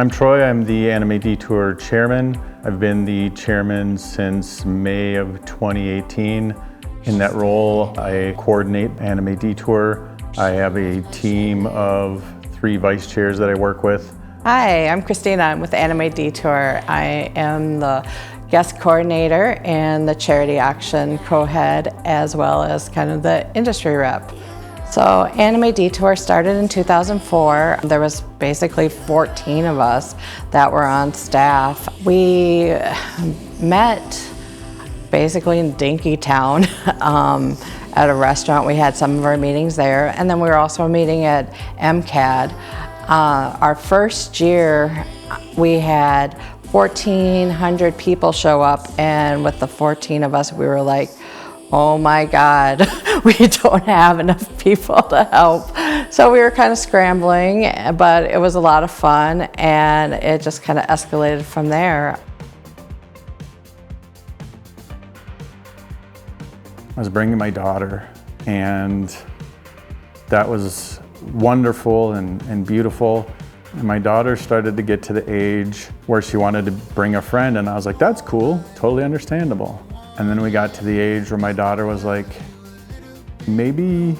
I'm Troy. I'm the Anime Detour chairman. I've been the chairman since May of 2018. In that role, I coordinate Anime Detour. I have a team of 3 vice chairs that I work with. Hi, I'm Christina. I'm with Anime Detour. I am the guest coordinator and the charity action co-head, as well as kind of the industry rep. So Anime Detour started in 2004. There was basically 14 of us that were on staff. We met basically in Dinky Town at a restaurant. We had some of our meetings there, and then we were also meeting at MCAD. Our first year, we had 1,400 people show up, and with the 14 of us, we were like, oh my God, we don't have enough people to help. So we were kind of scrambling, but it was a lot of fun, and it just kind of escalated from there. I was bringing my daughter, and that was wonderful and beautiful. And my daughter started to get to the age where she wanted to bring a friend, and I was like, that's cool, totally understandable. And then we got to the age where my daughter was like, maybe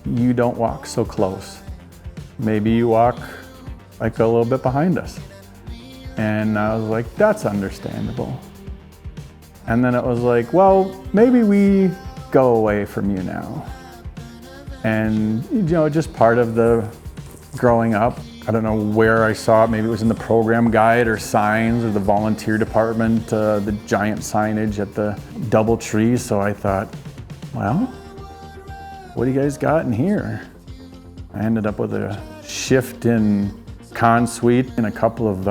you don't walk so close. Maybe you walk like a little bit behind us. And I was like, that's understandable. And then it was like, well, maybe we go away from you now. And, you know, just part of the growing up. I don't know where I saw it. Maybe it was in the program guide or signs or the volunteer department, the giant signage at the DoubleTree. So I thought, well, what do you guys got in here? I ended up with a shift in con suite and a couple of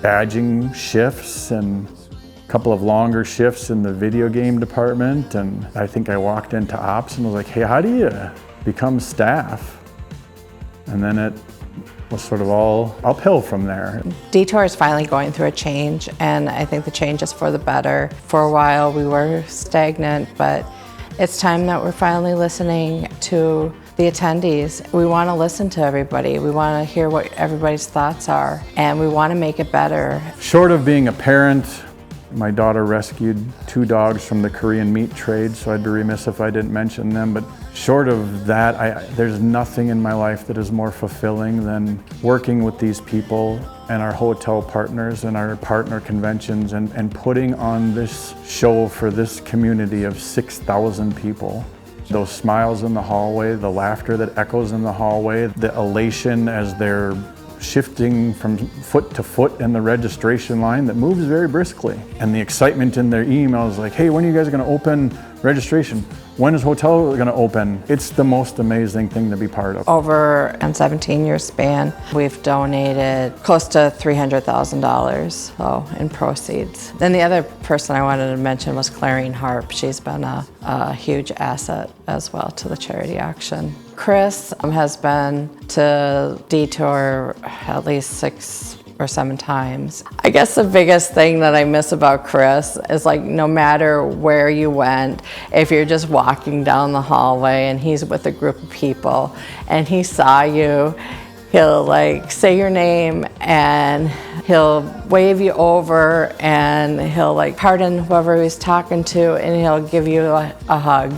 badging shifts and a couple of longer shifts in the video game department. And I think I walked into ops and was like, hey, how do you become staff? And then it was sort of all uphill from there. Detour is finally going through a change, and I think the change is for the better. For a while we were stagnant, but it's time that we're finally listening to the attendees. We want to listen to everybody. We want to hear what everybody's thoughts are, and we want to make it better. Short of being a parent, my daughter rescued 2 dogs from the Korean meat trade, so I'd be remiss if I didn't mention them. But short of that, there's nothing in my life that is more fulfilling than working with these people and our hotel partners and our partner conventions and putting on this show for this community of 6,000 people. Those smiles in the hallway, the laughter that echoes in the hallway, the elation as they're shifting from foot to foot in the registration line that moves very briskly. And the excitement in their emails like, hey, when are you guys gonna open registration? When is hotel gonna open? It's the most amazing thing to be part of. Over a 17-year span, we've donated close to $300,000 in proceeds. Then the other person I wanted to mention was Clarine Harp. She's been a huge asset as well to the charity action. Chris has been to Detour at least 6 or 7 times. I guess the biggest thing that I miss about Chris is, like, no matter where you went, if you're just walking down the hallway and he's with a group of people and he saw you, he'll like say your name and he'll wave you over and he'll like pardon whoever he's talking to and he'll give you a hug.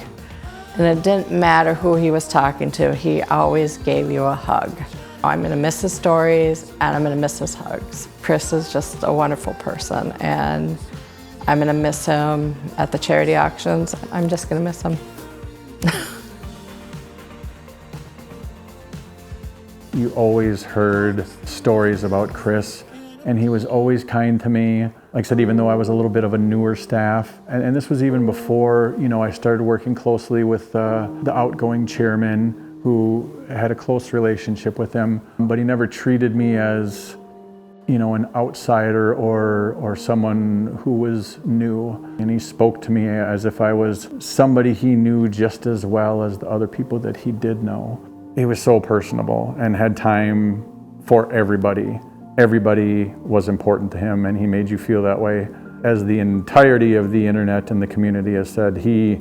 And it didn't matter who he was talking to, he always gave you a hug. I'm gonna miss his stories and I'm gonna miss his hugs. Chris is just a wonderful person, and I'm gonna miss him at the charity auctions. I'm just gonna miss him. You always heard stories about Chris, and he was always kind to me. Like I said, even though I was a little bit of a newer staff, and this was even before, you know, I started working closely with the outgoing chairman, who had a close relationship with him, but he never treated me as, you know, an outsider or someone who was new. And he spoke to me as if I was somebody he knew just as well as the other people that he did know. He was so personable and had time for everybody. Everybody was important to him, and he made you feel that way. As the entirety of the internet and the community has said, he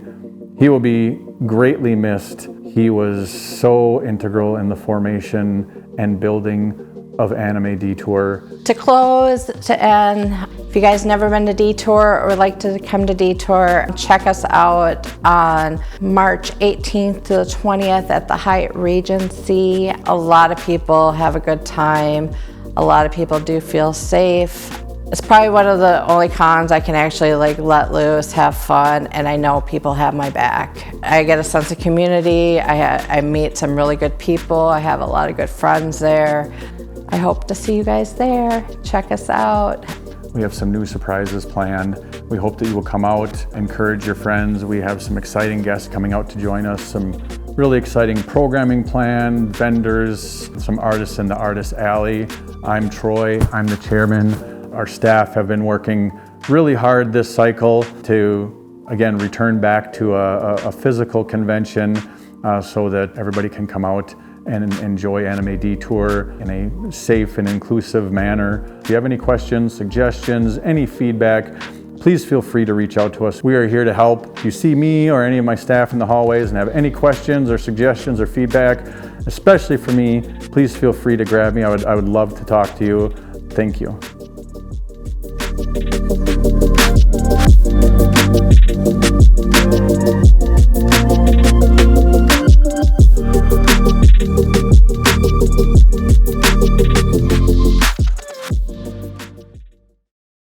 will be greatly missed. He was so integral in the formation and building of Anime Detour. To close, to end, if you guys never been to Detour or would like to come to Detour, check us out on March 18th to the 20th at the Hyatt Regency. A lot of people have a good time. A lot of people do feel safe. It's probably one of the only cons I can actually let loose, have fun, and I know people have my back. I get a sense of community. I meet some really good people. I have a lot of good friends there. I hope to see you guys there. Check us out. We have some new surprises planned. We hope that you will come out, encourage your friends. We have some exciting guests coming out to join us, some really exciting programming planned, vendors, some artists in the Artist Alley. I'm Troy, I'm the chairman. Our staff have been working really hard this cycle to, again, return back to a physical convention so that everybody can come out and enjoy Anime Detour in a safe and inclusive manner. If you have any questions, suggestions, any feedback, please feel free to reach out to us. We are here to help. If you see me or any of my staff in the hallways and have any questions or suggestions or feedback, especially for me, please feel free to grab me. I would love to talk to you. Thank you.